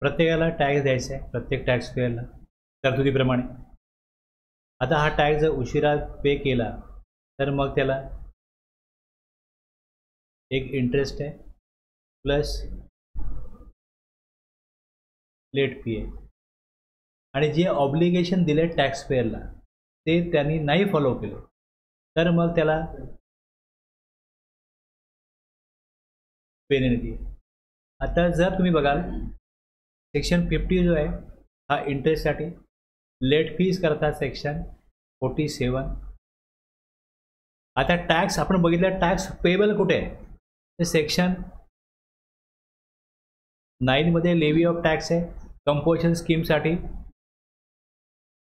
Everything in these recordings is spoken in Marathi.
प्रत्येकाला टॅक्स द्यायचा आहे, प्रत्येक टॅक्स पेअरला तरतुदीप्रमाणे. आता हा टॅक्स जर उशिरा पे केला तर मग त्याला एक इंटरेस्ट आहे प्लस लेट फी आहे. आणि जे ऑब्लिगेशन दिले टॅक्स पेअरला ते त्यांनी नाही फॉलो केले तर मग त्याला पेनल्टी आहे. आता जर तुम्ही बघाल सेक्शन 50 जो आहे हा इंटरेस्टसाठी, लेट फीज करता सेक्शन 47. आता टॅक्स आपण बघितलं, टॅक्स पेएबल कुठे आहे ते सेक्शन 9 मध्ये लेवी ऑफ टॅक्स आहे. कंपोजिशन स्कीमसाठी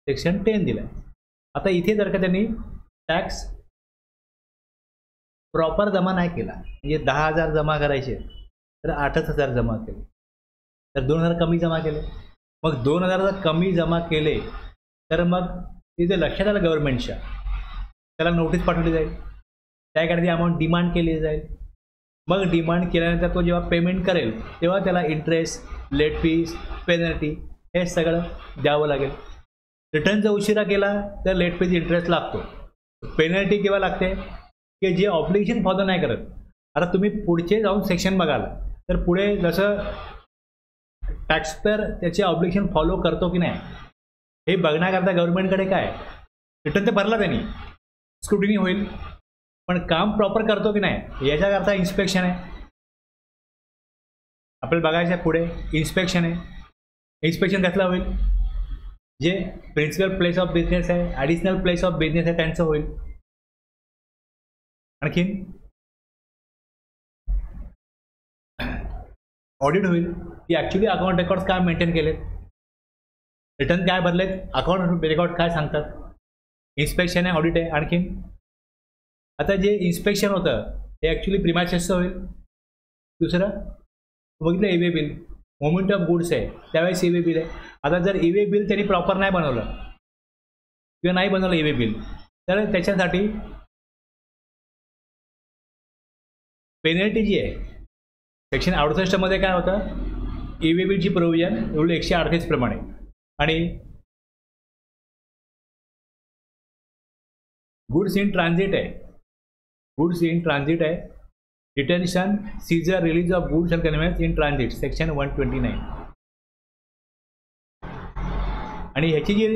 सेक्शन 10 दिलं आहे. आता इथे जर का त्यांनी टॅक्स प्रॉपर जमा नाही केला, म्हणजे 10,000 जमा करायचे तर 8,000 जमा केले, तर 2,000 कमी जमा केले. मग 2,000 कमी जमा केले तर मग तिथे लक्षात आलं गव्हर्नमेंटच्या, त्याला नोटीस पाठवली जाईल, त्याकडे ती अमाऊंट डिमांड केली जाईल. मग डिमांड केल्यानंतर तो जेव्हा पेमेंट करेल तेव्हा त्याला इंटरेस्ट, लेट फीज, पेनल्टी हे सगळं द्यावं लागेल. रिटर्न जर उशिरा केला तर लेट फीज, इंटरेस्ट लागतो. पेनल्टी केव्हा लागते की जे ऑब्लिगेशन फॉलो नाही करत. आता तुम्ही पुढचे जाऊन सेक्शन बघाल तर पुढे जसं टॅक्सपेअर त्याचे ऑब्लिगेशन फॉलो करतो की नाही हे बघण्याकरता गव्हर्नमेंटकडे काय, रिटर्न ते भरला त्यांनी, स्क्रुटिनी होईल, पण काम प्रॉपर करतो की नाही याच्याकरता इन्स्पेक्शन आहे. आपल्याला बघायचं आहे पुढे इन्स्पेक्शन आहे. इन्स्पेक्शन कसला होईल, जे प्रिन्सिपल प्लेस ऑफ बिझनेस आहे, ॲडिशनल प्लेस ऑफ बिझनेस आहे त्यांचं होईल. आणखीन ऑडिट होईल की ॲक्च्युली अकाउंट रेकॉर्ड्स काय मेंटेन केलेत, रिटर्न काय भरलेत, अकाउंट रेकॉर्ड काय सांगतात. इन्स्पेक्शन आहे, ऑडिट आहे. आणखीन आता जे इन्स्पेक्शन होतं ते ॲक्च्युली प्रिमायसेसचं होईल. दुसरं बघितलं e-way bill, moment of goods आहे त्यावेळेस ईवे बिल आहे. आता जर ईवे बिल त्यांनी प्रॉपर नाही बनवलं किंवा नाही बनवलं ईवे बिल तर त्याच्यासाठी पेनल्टी जी आहे सेक्शन 68 मध्ये काय होतं, ईवे बिलची प्रोव्हिजन रूल 138 प्रमाणे. आणि गुड्स इन ट्रान्झिट आहे, गुड्स इन ट्रान्झिट आहे, detention, seizure, release of goods and conveyance in transit section 129. आणि ह्याची जी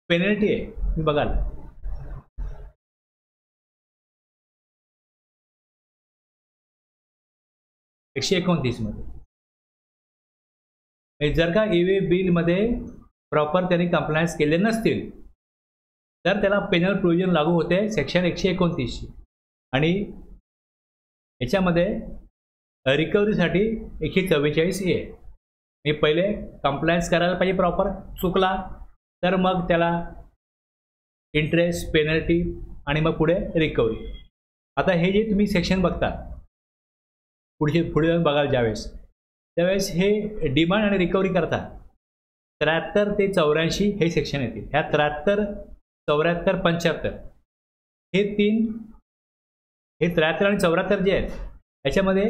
पेनल्टी आहे तुम्ही बघाल (129) मध्ये. जर का ईवे बिलमध्ये प्रॉपर त्यांनी कंप्लायन्स केले नसतील तर त्याला पेनल प्रोव्हिजन लागू होते सेक्शन 129. आणि याच्यामध्ये रिकव्हरीसाठी 144 आहे. मी पहिले कंप्लायन्स करायला पाहिजे प्रॉपर, चुकला तर मग त्याला इंटरेस्ट, पेनल्टी आणि मग पुढे रिकव्हरी. आता हे जे तुम्ही सेक्शन बघता पुढे जाऊन बघाल ज्यावेळेस त्यावेळेस हे डिमांड आणि रिकव्हरी करता 73 ते 84 हे सेक्शन येतील. ह्या 73, 74, 75 हे 73 आणि 74 जे आहेत याच्यामध्ये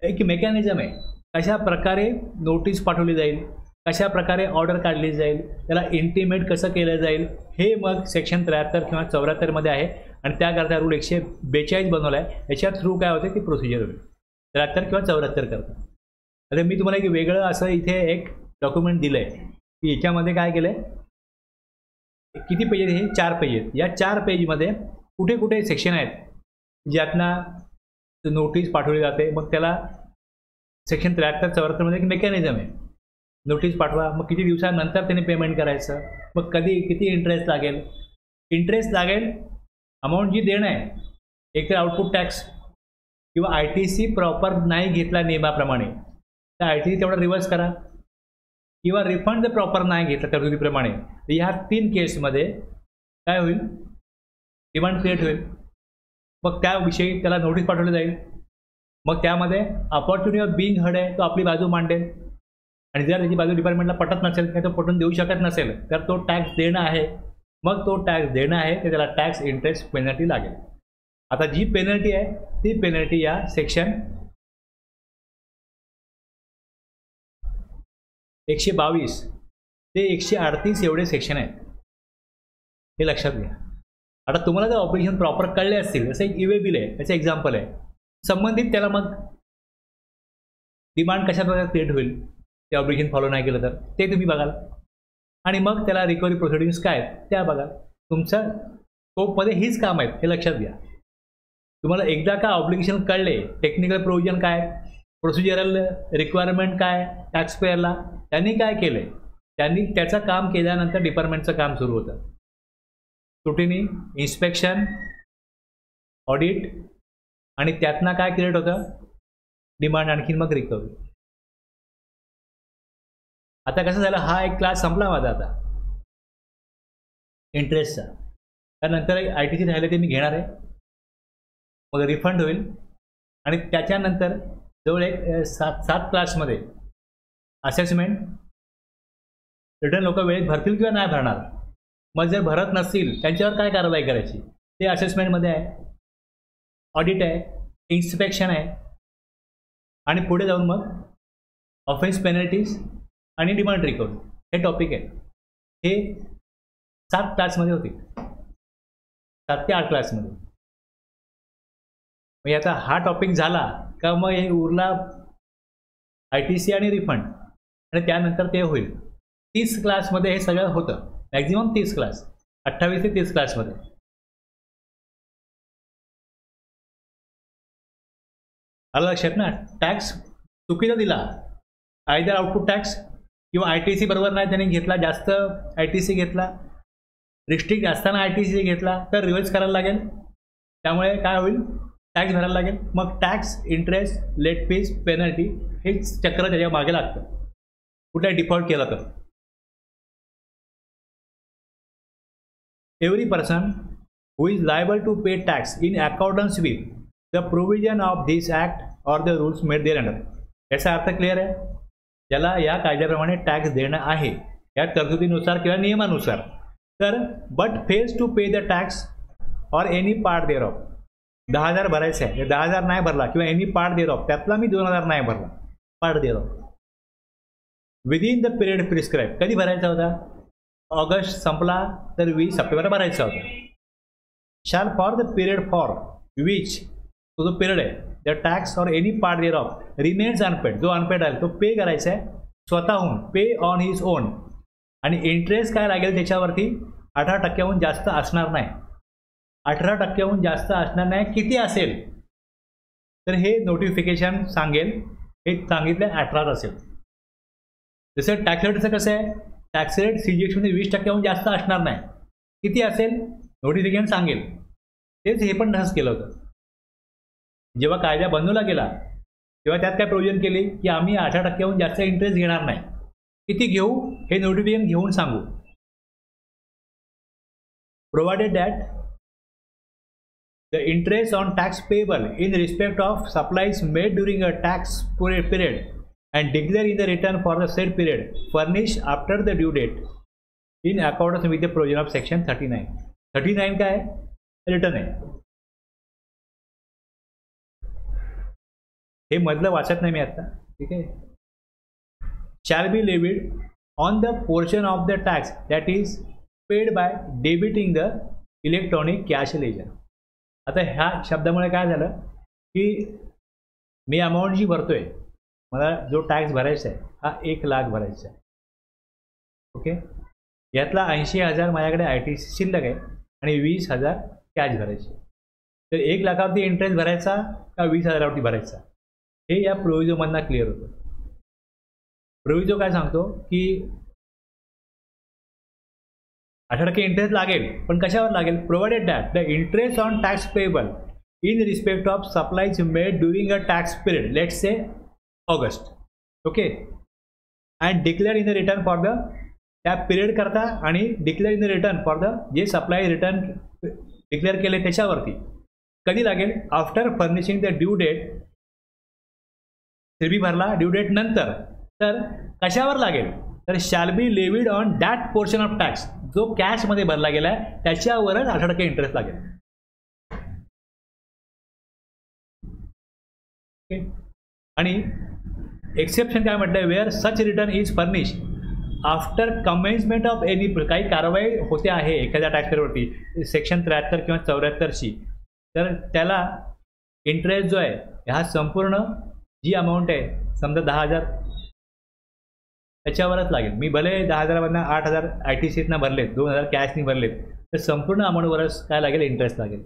एक मेकॅनिझम आहे, कशा प्रकारे नोटीस पाठवली जाईल, कशा प्रकारे ऑर्डर काढली जाईल, त्याला इंटिमेट कसं केलं जाईल हे मग सेक्शन 73 किंवा 74 मध्ये आहे. आणि त्याकरता रूल 142 बनवला आहे. याच्या थ्रू काय होते ती प्रोसिजर होईल 73 किंवा 74 करता. आता मी तुम्हाला एक वेगळं असं इथे एक डॉक्युमेंट दिलं आहे की याच्यामध्ये काय केलं आहे, किती पेजेस, हे 4 पेजेस. या 4 पेजमध्ये कुठे कुठे सेक्शन आहेत ज्यातनं नोटीस पाठवली जाते. मग त्याला सेक्शन 73, 74 मध्ये एक मेकॅनिझम आहे, नोटीस पाठवा, मग किती दिवसानंतर त्याने पेमेंट करायचं, मग कधी किती इंटरेस्ट लागेल, अमाऊंट जी देणं आहे, एकतर आउटपुट टॅक्स किंवा ITC प्रॉपर नाही घेतला नियमाप्रमाणे तर ITC तेवढा रिव्हर्स करा, किंवा रिफंड जर प्रॉपर नाही घेतला तरतुदीप्रमाणे तर ह्या 3 केसमध्ये काय होईल, डिमांड क्रिएट होईल. मग त्याविषयी त्याला नोटीस पाठवली जाईल. मग त्यामध्ये अपॉर्च्युनिटी ऑफ बिंग हर्ड आहे, तो आपली बाजू मांडेल. आणि जर त्याची बाजू डिपार्टमेंटला पटत नसेल किंवा तो पटून देऊ शकत नसेल तर तो टॅक्स देणं आहे. मग तो टॅक्स देणं आहे तर त्याला टॅक्स, इंटरेस्ट, पेनल्टी लागेल. आता जी पेनल्टी आहे ती पेनल्टी या सेक्शन 122 ते 138 एवढे सेक्शन आहेत, हे लक्षात घ्या. आता तुम्हाला जर ऑब्लिगेशन प्रॉपर कळले असतील, जसं एक ईवे बिल आहे, त्याचं एक्झाम्पल आहे, संबंधित त्याला मग डिमांड कशा प्रकारे क्रिएट होईल ते ऑब्लिगेशन फॉलो नाही केलं तर ते तुम्ही बघाल, आणि मग त्याला रिकव्हरी प्रोसिडिंग्स काय आहेत त्या बघाल. तुमच्या स्कोपमध्ये हीच काम आहेत, हे लक्षात घ्या. तुम्हाला एकदा का ऑब्लिगेशन कळले, टेक्निकल प्रोव्हिजन काय, प्रोसिजरल रिक्वायरमेंट काय, टॅक्स पेअरला त्यांनी काय केलंय, त्यांनी त्याचं काम केल्यानंतर डिपार्टमेंटचं काम सुरू होतं. स्क्रुटिनी, इन्स्पेक्शन, ऑडिट, आणि त्यातनं काय क्रिएट होतं, डिमांड, आणखीन मग रिकव्हरी. आता कसं झालं, हा एक क्लास संपला माझा आता इंटरेस्टचा, त्यानंतर ITC राहिलं ते मी घेणार आहे, मग रिफंड होईल, आणि त्याच्यानंतर जवळ एक 7 क्लासमध्ये असेसमेंट, रिटर्न लोक वेळेत भरतील किंवा नाही भरणार, मग जर भरत नसतील त्यांच्यावर काय कारवाई करायची ते असेसमेंटमध्ये आहे, ऑडिट आहे, इन्स्पेक्शन आहे, आणि पुढे जाऊन मग ऑफेन्स पेनल्टीज आणि डिमांड रिकव्हरी हे टॉपिक आहे. हे 7 क्लासमध्ये होतील, 7 ते 8 क्लासमध्ये. म्हणजे आता हा टॉपिक झाला का मग हे उरला ITC आणि रिफंड, आणि त्यानंतर ते होईल 30 क्लासमध्ये हे सगळं होतं, मॅक्झिमम 30 क्लास, 28 ते 30 क्लासमध्ये. आलं लक्षात ना. टॅक्स चुकीचा दिला, आयदर आउटपुट टॅक्स किंवा ITC बरोबर नाही त्याने घेतला, जास्त ITC घेतला, रिस्ट्रिक्ट असताना ITC घेतला तर रिव्हर्स करायला लागेल, त्यामुळे काय होईल, टॅक्स भरायला लागेल. मग tax, interest, late fees, penalty हे चक्र त्याच्या मागे लागतं कुठल्या डिफॉल्ट केला तर. Every person who is liable to pay tax in accordance with the provision of this act or the rules made thereunder. याचा अर्थ क्लिअर आहे, ज्याला या कायद्याप्रमाणे टॅक्स देणं आहे या तरतुदीनुसार किंवा नियमानुसार, तर but fails to pay the tax or any part thereof, 10,000 भरायचं आहे, 10,000 नाही भरला किंवा एनी पार्ट देअर ऑफ, त्यातला मी 2,000 नाही भरला, part thereof, within the period prescribe. कधी भरायचा होता, ऑगस्ट संपला तर 20 सप्टेंबर भरायचा होता. Shall for the period for which, तो जो पिरियड आहे, the tax or any part thereof remains unpaid, जो अनपेड आहे तो पे करायचा आहे स्वतःहून, पे ऑन हिज ओन, आणि इंटरेस्ट काय लागेल त्याच्यावरती 18% जास्त असणार नाही. 18% जास्त असणार नाही, किती असेल तर हे नोटिफिकेशन सांगेल, हे सांगितलं 18 असेल. जसं टॅक्स रेटचं कसं आहे, टॅक्स रेट CGST 20% जास्त असणार नाही, किती असेल नोटिफिकेशन सांगेल. तेच हे पण तसंच केलं होतं. जेव्हा कायदा बनवला गेला तेव्हा त्यात काय प्रोव्हिजन केली की आम्ही 18% जास्त इंटरेस्ट घेणार नाही, किती घेऊ हे नोटिफिकेशन घेऊन सांगू. Provided that the interest on tax payable in respect of supplies made during a tax period and declare in the return for the said period furnished after the due date in accordance with the provision of section 39. 39 काय रिटर्न आहे, हे मधलं वाचत नाही मी आता, ठीक आहे. shall be levied on the portion of the tax that is paid by debiting the electronic cash ledger. आता ह्या शब्दामुळे काय झालं की मी अमाऊंट जी भरतोय, मला जो टॅक्स भरायचा आहे हा 1 लाख भरायचा आहे, ओके. यातला 80,000 माझ्याकडे ITC शिल्लक आहे आणि 20,000 कॅश भरायचे. तर 1 लाखावरती इंटरेस्ट भरायचा का 20,000वरती भरायचा, हे या प्रोव्हिजोमधनं क्लिअर होतं. प्रोव्हिजो काय सांगतो की 18% इंटरेस्ट लागेल, पण कशावर लागेल, provided that the interest on tax payable in respect of supplies made during a tax period, let's say August, okay, and declare in the return for the, त्या पिरियड करता आणि declare in the return for the जे सप्लाय रिटर्न डिक्लेअर केले त्याच्यावरती कधी लागेल, after furnishing the due date, सेबी भरला ड्यू डेट नंतर, तर कशावर लागेल, तर shall be levied on that portion of tax, जो कॅशमध्ये भरला गेला आहे त्याच्यावरच 18% इंटरेस्ट लागेल, ओके. आणि एक्सेप्शन काय म्हटलंय, where such return is furnish after commencement of any काही कारवाई होते आहे एखाद्या टॅक्सपेअरवरती सेक्शन 73 किंवा 74ची, तर त्याला इंटरेस्ट जो आहे हा संपूर्ण जी अमाऊंट आहे समजा 10,000 त्याच्यावरच लागेल. मी भले 10,000मधनं 8,000 ITCतनं भरलेत, 2,000 कॅशनी भरलेत, तर संपूर्ण अमाऊंटवरच काय लागेल, इंटरेस्ट लागेल.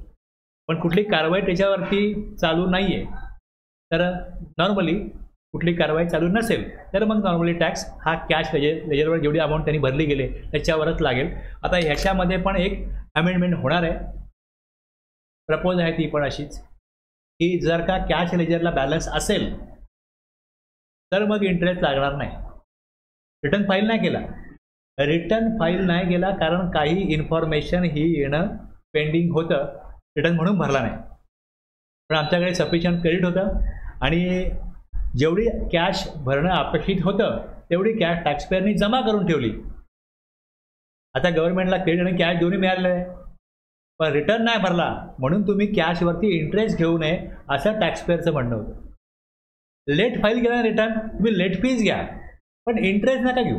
पण कुठली कारवाई त्याच्यावरती चालू नाही आहे, तर नॉर्मली कुठली कारवाई चालू नसेल तर मग नॉर्मली टॅक्स हा कॅश लेजरवर जेवढी अमाऊंट त्यांनी भरली गेले त्याच्यावरच लागेल. आता ह्याच्यामध्ये पण एक अमेंडमेंट होणार आहे, प्रपोज आहे ती पण अशीच की जर का कॅश लेजरला बॅलन्स असेल तर मग इंटरेस्ट लागणार नाही. रिटर्न फाईल नाही केला, रिटर्न फाईल नाही केला कारण काही इन्फॉर्मेशन ही येणं पेंडिंग होतं, रिटर्न म्हणून भरला नाही. पण आमच्याकडे सफिशियंट क्रेडिट होतं आणि जेवढी कॅश भरणं अपेक्षित होतं तेवढी कॅश टॅक्सपेअरनी जमा करून ठेवली. आता गव्हर्नमेंटला क्रेडिट आणि कॅश दोन्ही मिळालेलं आहे, पण रिटर्न नाही भरला म्हणून तुम्ही कॅशवरती इंटरेस्ट घेऊ नये असं टॅक्सपेअरचं म्हणणं होतं. लेट फाईल केला रिटर्न, तुम्ही लेट फीज घ्या पण इंटरेस्ट नका घेऊ.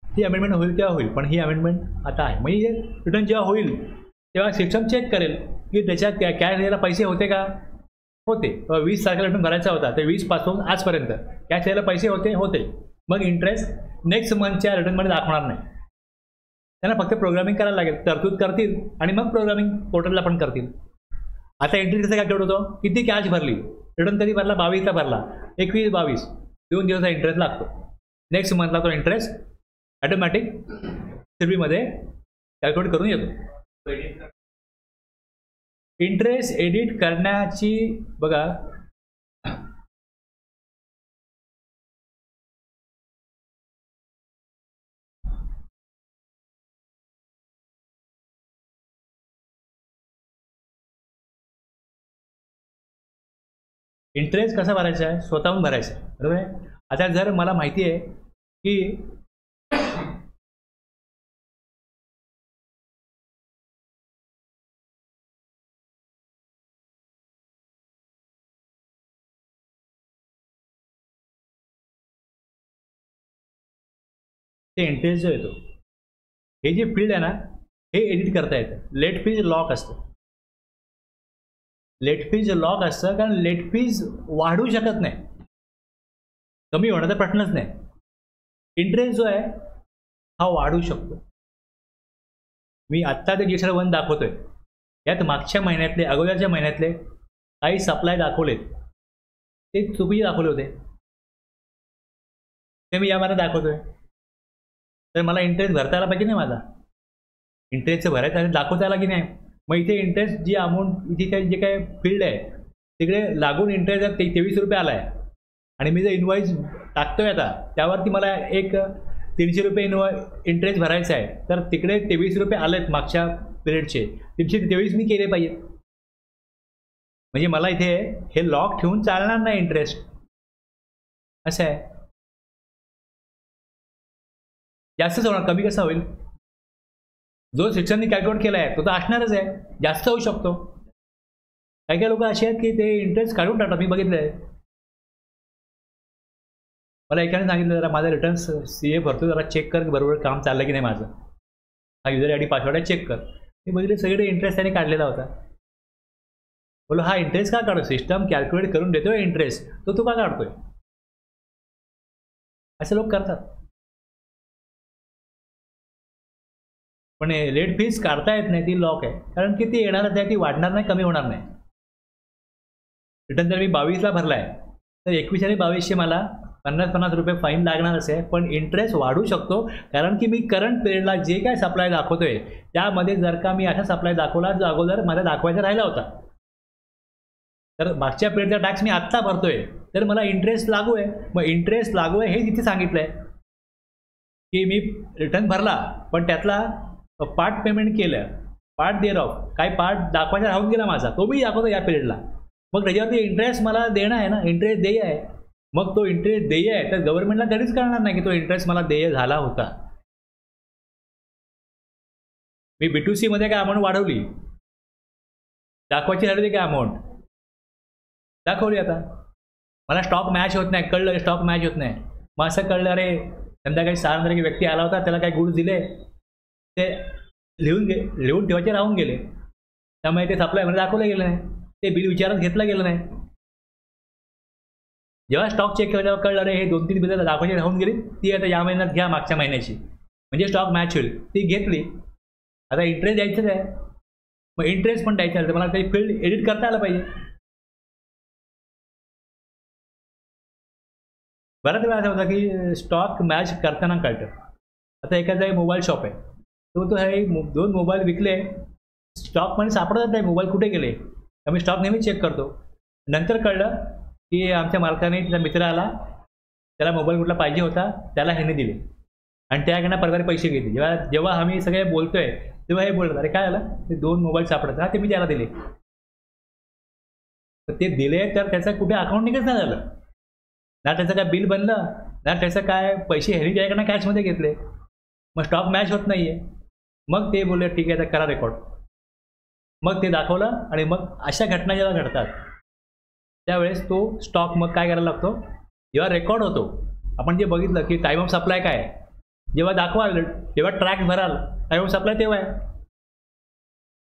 ही अमेंडमेंट होईल तेव्हा होईल, पण ही अमेंडमेंट आता आहे. म्हणजे रिटर्न जेव्हा होईल तेव्हा सिस्टम चेक करेल की त्याच्यात कॅश द्यायला पैसे होते का, होते. 20 तारखेला रिटर्न भरायचा होता, ते 20 पासून आजपर्यंत कॅश द्यायला पैसे होते. मग इंटरेस्ट नेक्स्ट मंथच्या रिटर्नमध्ये दाखवणार नाही. त्यांना फक्त प्रोग्रामिंग करायला लागेल, तरतूद करतील आणि मग प्रोग्रामिंग पोर्टलला पण करतील. आता एंट्री कसं कॅल्क्युलेट होतो, किती कॅश भरली, रिटर्न कधी भरला, 22ला भरला, 21-22 2 दिवसाचा इंटरेस्ट लागतो. नेक्स्ट मंथला तो इंटरेस्ट ॲटोमॅटिक सीबीमध्ये कॅल्क्युलेट करून येतो. इंटरेस्ट एडिट करण्याची बघा, इंटरेस्ट कसा भरायचा आहे, स्वतःहून भरायचा आहे, बरोबर आहे. आता जर मला माहिती आहे की ते इंटरेस्ट जो येतो, हे जे फील्ड आहे ना हे एडिट करता येतं. लेट फीज लॉक असतं, लेट फीज लॉक असतं कारण लेट फीज वाढू शकत नाही, कमी होण्याचा प्रश्नच नाही. इंटरेस्ट जो आहे हा वाढू शकतो. मी आत्ता ते GST 1 दाखवतोय, यात मागच्या महिन्यातले अगोदरच्या महिन्यातले काही सप्लाय दाखवलेत ते चुकीचे दाखवले होते, ते मी या महिन्यात दाखवतोय. तर मला इंटरेस्ट भरता आला पाहिजे नाही, माझा इंटरेस्टचं भरायचं आहे दाखवता आला की नाही. मग इथे इंटरेस्ट जी अमाऊंट इथे काही जे काय फील्ड आहे तिकडे लागून इंटरेस्ट 23 रुपये आला आहे आणि मी जर इनवॉइस टाकतोय आता त्यावरती मला एक 300 रुपये इंटरेस्ट भरायचा आहे, तर तिकडे 23 रुपये आलेत मागच्या पिरियडचे, 323 मी केले पाहिजेत. म्हणजे मला इथे हे लॉक ठेवून चालणार नाही इंटरेस्ट, असं आहे. जास्तच होणार, कमी कसं होईल, जो सिस्टमने कॅल्क्युलेट केला आहे तो तर असणारच आहे, जास्त होऊ शकतो. काही काही लोक असे आहेत की ते इंटरेस्ट काढून टाकतात, मी बघितलं आहे. मला एकाने सांगितलं जरा माझं रिटर्न्स CA भरतो, जरा चेक कर बरोबर काम चाललं की नाही माझं, हा युजर ID पासवर्ड आहे चेक कर. मी बघितले सगळे इंटरेस्ट त्याने काढलेला होता. बोलो हा इंटरेस्ट का काढतो, सिस्टम कॅल्क्युलेट करून देतोय इंटरेस्ट, तो तू का काढतोय, असे लोक करतात. पण लेट फीज काढता येत नाही, ती लॉक आहे कारण की ती येणारच आहे, ती वाढणार नाही, कमी होणार नाही. रिटर्न जर मी 22ला भरला आहे तर 21 आणि 2200 मला 50-50 रुपये फाईन लागणारच आहे, पण इंटरेस्ट वाढू शकतो कारण की मी करंट पिरियडला जे काय सप्लाय दाखवतोय त्यामध्ये जर का मी असा सप्लाय दाखवला जो अगोदर मला दाखवायचा राहिला होता, तर मागच्या पिरियडचा टॅक्स मी आत्ता भरतोय तर मला इंटरेस्ट लागू आहे. मग इंटरेस्ट लागू आहे हे तिथे सांगितलं आहे की मी रिटर्न भरला पण त्यातला पार्ट पेमेंट केलं, पार्ट देअर ऑफ काही पार्ट दाखवायचा राहून गेला माझा, तो मी दाखवतो या पिरियडला. मग त्याच्यावरती इंटरेस्ट मला देणं आहे ना, इंटरेस्ट देय आहे. मग तो इंटरेस्ट देय आहे तर गव्हर्नमेंटला कधीच कळणार नाही की तो इंटरेस्ट मला देय झाला होता. मी B2C मध्ये काय अमाऊंट वाढवली, दाखवायची राहिली काय अमाऊंट दाखवली, आता मला स्टॉक मॅच होत नाही, कळलं स्टॉक मॅच होत नाही, मग असं कळलं अरे संध्याकाळी 6 नंतर एक व्यक्ती आला होता, त्याला काही गुड्स दिले, ते लिहून ठेवायचे राहून गेले, त्यामुळे ते सप्लायमध्ये दाखवलं गेलं नाही, ते बिल विचारात घेतलं गेलं नाही. जेव्हा स्टॉक चेक केला तेव्हा कळलं अरे हे 2-3 बिलं दाखवायची राहून गेली, ती आता या महिन्यात घ्या मागच्या महिन्याची, म्हणजे स्टॉक मॅच होईल. ती घेतली. आता इंटरेस्ट द्यायचंच आहे, मग इंटरेस्ट पण द्यायचं आहे, तर मला काही फील्ड एडिट करता आलं पाहिजे. बऱ्याच वेळा असं होतं की स्टॉक मॅच करताना कळतं. आता एखादा मोबाईल शॉप आहे, तो हे 2 मोबाईल विकले, स्टॉकमध्ये सापडत नाही मोबाईल कुठे गेले, आम्ही स्टॉक नेहमी चेक करतो. नंतर कळलं की आमच्या मालकाने त्याचा मित्र आला, त्याला मोबाईल कुठला पाहिजे होता, त्याला ह्याने दिले आणि त्याकडनं परवाने पैसे घेतले. जेव्हा आम्ही सगळे बोलतोय तेव्हा हे बोलतात अरे काय झालं, ते 2 मोबाईल सापडतात, हा ते मी त्याला दिले. तर ते दिले तर त्याचं कुठे अकाउंटिंगच नाही झालं, ना त्याचं काय बिल बनलं, ना त्याचं काय पैसे ह्यानी त्याच्याकडनं कॅशमध्ये घेतले, मग स्टॉक मॅच होत नाहीये. मग ते बोलले ठीक आहे आता करा रेकॉर्ड. मग ते दाखवलं आणि मग अशा घटना जेव्हा घडतात त्यावेळेस तो स्टॉक मग काय करायला लागतो, जेव्हा रेकॉर्ड होतो आपण जे बघितलं की टाईम ऑफ सप्लाय काय आहे, जेव्हा दाखवाल जेव्हा ट्रॅक भराल टाईम ऑफ सप्लाय तेव्हा आहे.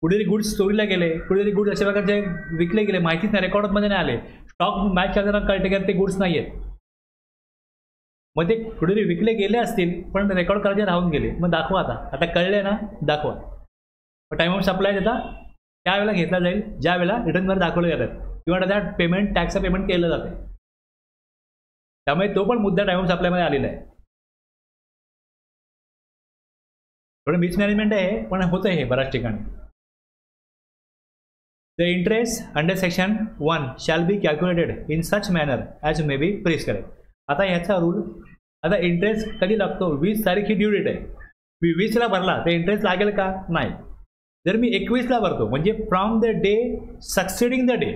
कुठेतरी गुड्स चोरीला गेले, कुठेतरी गुड्स अशा प्रकारचे विकले गेले, माहितीच नाही, रेकॉर्डमध्ये नाही आले, स्टॉक मॅच करताना कळते की ते गुड्स नाही आहेत. मग ते कुठेतरी विकले गेले असतील पण रेकॉर्ड करायचे राहून गेले, मग दाखवा आता कळले ना दाखवा. मग टाईम ऑफ सप्लाय त्याचा त्यावेळेला घेतला जाईल ज्या वेळेला रिटर्नवर दाखवले जातात किंवा त्याचा पेमेंट टॅक्सचं पेमेंट केलं जाते. त्यामुळे तो पण मुद्दा टाईम ऑफ सप्लायमध्ये आलेला आहे. थोडं मिसमॅनेजमेंट आहे पण होतं हे बऱ्याच ठिकाणी. The interest under section 1 shall be calculated in such manner as may be prescribed. आता ह्याचा रूल, आता इंटरेस्ट कधी लागतो, 20 तारीख ही ड्यू डेट आहे, मी 20ला भरला तर इंटरेस्ट लागेल का, नाही. जर मी 21ला भरतो म्हणजे from the day succeeding the day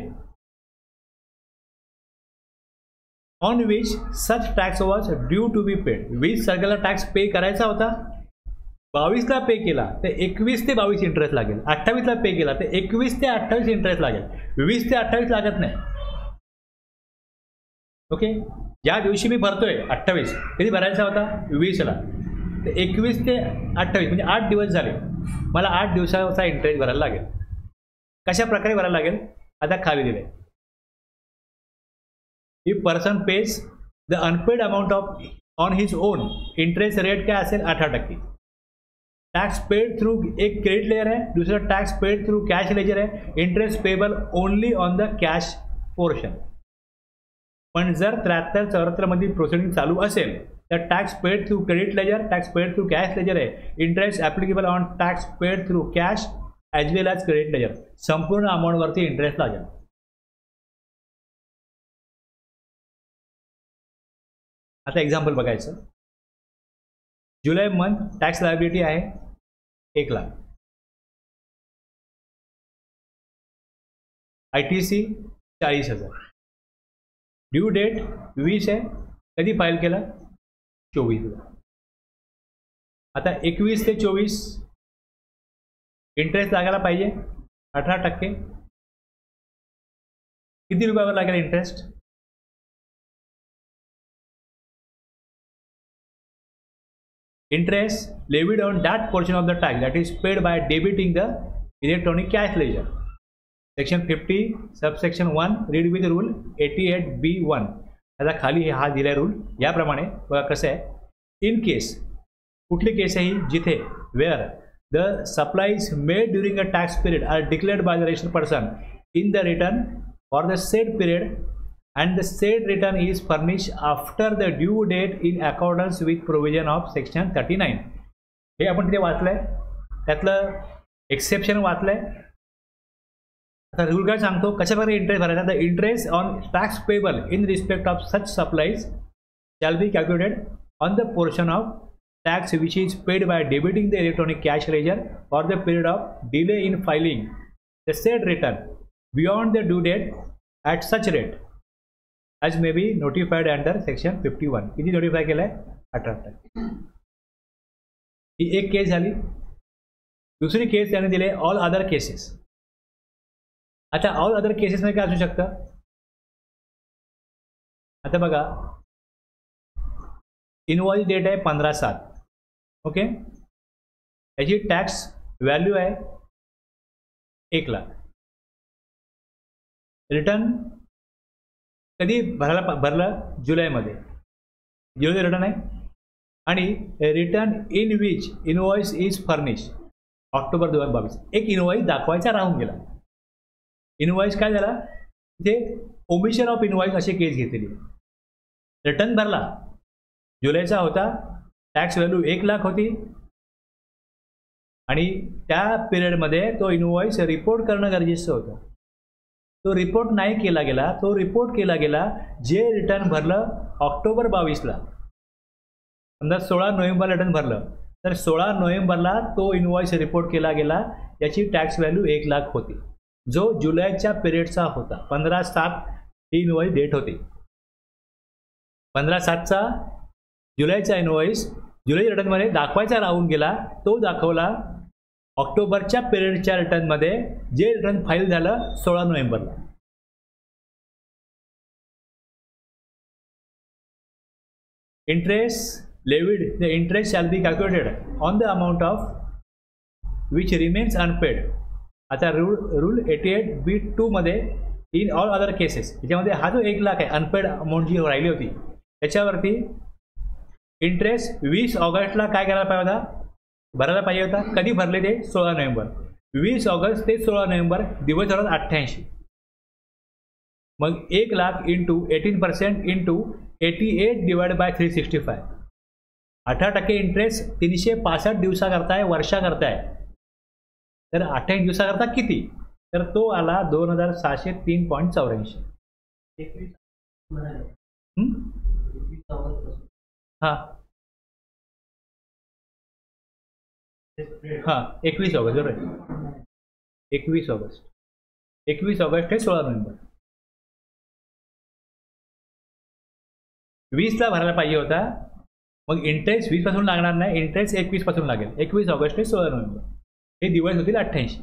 on which such tax was due to be paid, 20 तारखेला टॅक्स पे करायचा होता, 22ला पे केला तर 21 ते 22 इंटरेस्ट लागेल, 28ला पे केला तर 21 ते 28 इंटरेस्ट लागेल, 20 ते 28 लागत नाही. ओके, ज्या दिवशी मी भरतोय 28, कधी भरायचा होता 20ला, तर 21 ते 28 म्हणजे 8 दिवस झाले, मला 8 दिवसाचा इंटरेस्ट भरायला लागेल. कशा प्रकारे भरायला लागेल, आता खाली दिले, if person pays the unpaid amount of on his own, interest rate काय असेल 18%. टॅक्स पेड थ्रू एक क्रेडिट लेजर आहे, दुसरं tax paid through cash ledger आहे, interest payable only on the cash portion. पण जर 73-74 मध्ये प्रोसिडिंग चालू असेल तर tax paid through credit ledger, tax paid through cash ledger आहे, interest applicable on tax paid through cash as well as credit ledger, संपूर्ण अमाऊंटवरती इंटरेस्ट लागेल. आता एक्झाम्पल बघायचं, जुलै मंथ टॅक्स लायबिलिटी आहे 1 लाख, ITC 40,000, ड्यू डेट 20 आहे, कधी फाईल केला 24ला. आता 21 ते 24 इंटरेस्ट लागायला पाहिजे 18%. किती रुपयावर लागेल interest, interest levied on that portion of the tax that is paid by debiting the electronic cash ledger. Section 50 subsection 1 read with rule 88B1. आता खाली हा दिलाय रूल, याप्रमाणे बघा कसं आहे. इन केस, कुठली केस आहे ही, जिथे where the supplies made during a tax period are declared by the registered person in the return for the said period and the said return is furnished after the due date in accordance with provision of section 39. हे आपण तिथे वाचलंय, त्यातलं एक्सेप्शन वाचलंय. आता रूल काय सांगतो, कशा प्रकारे इंटरेस्ट भरायचा. The interest on tax payable in respect of such supplies shall be calculated on the portion of tax which is paid by debiting the electronic cash ledger for the period of delay in filing the said return beyond the due date at such rate as may be notified under section 51. किती नोटिफाय केलाय, 18%. ही एक केस झाली. दुसरी केस त्याने दिले ऑल अदर केसेस. आता ऑल अदर केसेस मध्ये काय असू शकतं, आता बघा इनवॉइस डेट आहे 15/7. ओके, याची टॅक्स व्हॅल्यू आहे 1,00,000. रिटर्न कधी भरलं जुलैमध्ये, जुलै रिटर्न आहे. आणि return in which invoice is furnish October 2022. एक इनवॉइस दाखवायचा राहून गेला. इनवॉइस काय झाला, तिथे ओमिशन ऑफ इनवॉइस अशी केस घेतलेली. रिटर्न भरला, जुलैचा होता, टॅक्स व्हॅल्यू 1,00,000 होती आणि त्या पिरियडमध्ये तो इनवॉइस रिपोर्ट करणं गरजेचं होतं. तो रिपोर्ट नाही केला गेला. तो रिपोर्ट केला गेला जे रिटर्न भरलं ऑक्टोबर 22ला. समजा 16 नोव्हेंबर रिटर्न भरलं, तर 16 नोव्हेंबरला तो इनवॉइस रिपोर्ट केला गेला. याची टॅक्स व्हॅल्यू 1,00,000 होती, जो जुलैच्या पिरियडचा होता. 15/7 ही इनवॉइस डेट होती. 15/7चा जुलैचा इनवॉइस जुलै रिटर्नमध्ये दाखवायचा राहून गेला. तो दाखवला ऑक्टोबरच्या पिरियडच्या रिटर्नमध्ये, जे रिटर्न फाईल झालं 16 नोव्हेंबरला. Interest levied, the interest shall be calculated on the amount of which remains unpaid. आता रूल 88B2 मध्ये इन ऑल अदर केसेस, याच्यामध्ये हा जो 1,00,000 आहे अनपेड अमाऊंट जी राहिली होती, त्याच्यावरती इंटरेस्ट 20 ऑगस्टला काय करायला पाहिजे होता, भरायला पाहिजे होता. कधी भरले ते 16 नोव्हेंबर. 20 ऑगस्ट ते 16 नोव्हेंबर, दिवस झाला 88. मग 1,00,000 into 18% into 88 divide by 365. 18% interest 365 दिवसाकरता आहे, वर्षाकरता आहे. तर 88 दिवसाकरता किती, तर तो आला 2,603.84. हां हां 21 ऑगस्ट बरोबर. 21 ऑगस्ट. 21 ऑगस्ट हे 16 नोव्हेंबर. 20ला भरायला पाहिजे होता. मग इंटरेस्ट 20 पासून लागणार नाही, इंटरेस्ट 21 पासून लागेल. 21 ऑगस्ट ते 16 नोव्हेंबर हे दिवस होतील 88.